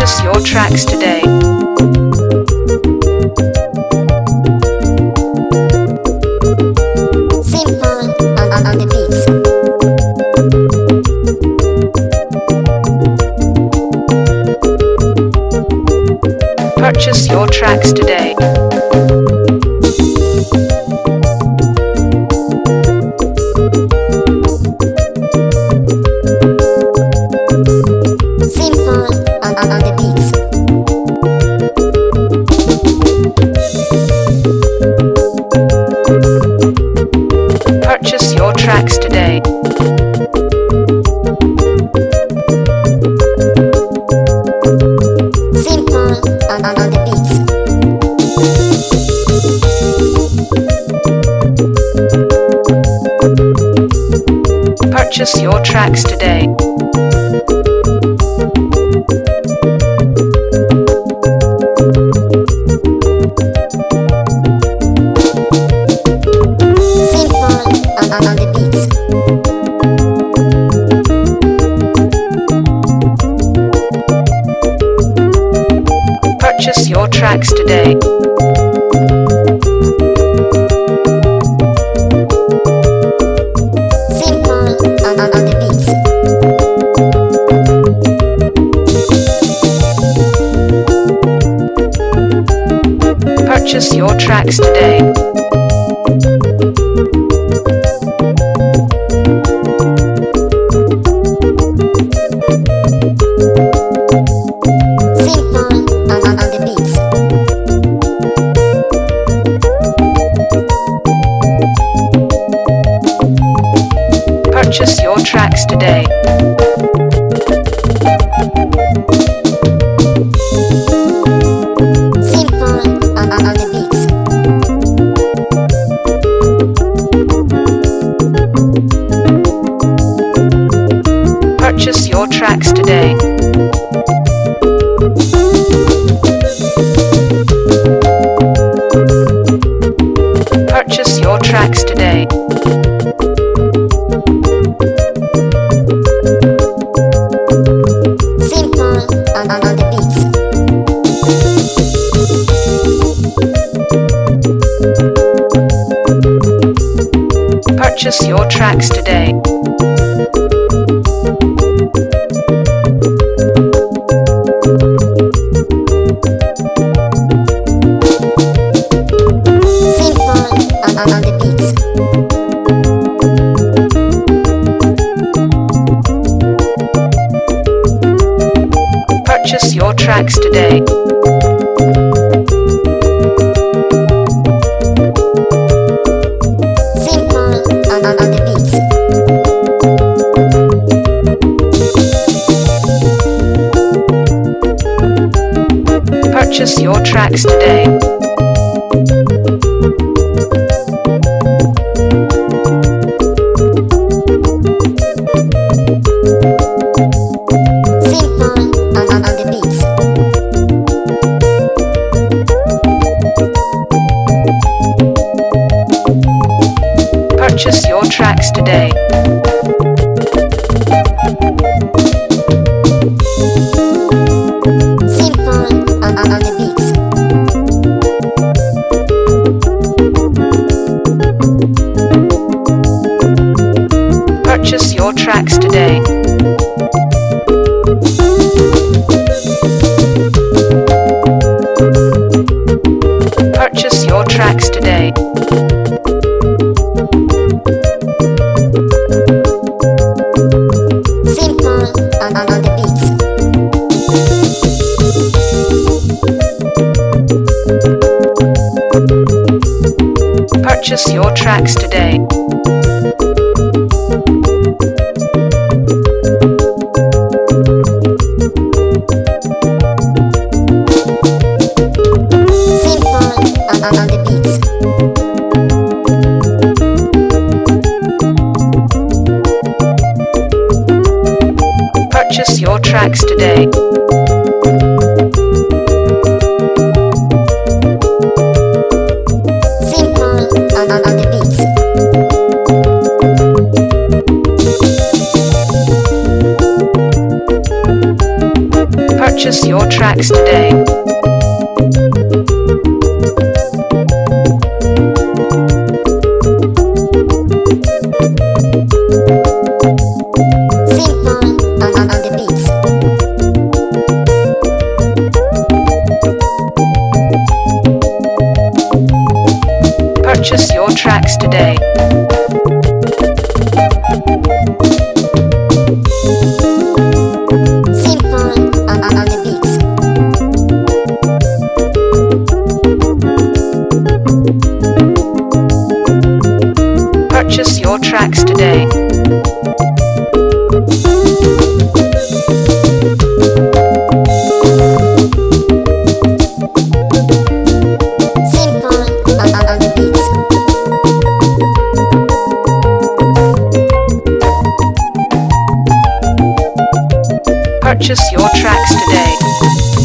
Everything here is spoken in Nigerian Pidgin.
Purchase your tracks today. Simple on the beats. Purchase your tracks today. Simple on the beats. Purchase your tracks today. Simple on the beats. Purchase your tracks today. Simple on the beats. Purchase your tracks today. Simple on the beats. Purchase your tracks today. Simple on the beats. Purchase your tracks today. Simple on the beats. Purchase your tracks today. Purchase your tracks today. Simple on the beats. Purchase your tracks today. Simple on the beats. Purchase your tracks today. Simple on the beats. Purchase your tracks today. Simple on the beats. Purchase your tracks today. Simple on the beats. Purchase your tracks today. Purchase your tracks today. Simple on the beats. Purchase your tracks today. Simple on the beats. Purchase your tracks today. Purchase your tracks today. Simple on the beats. Purchase your tracks today. Simple on the beats. Purchase your tracks today. Simple on the beats. Purchase your tracks today.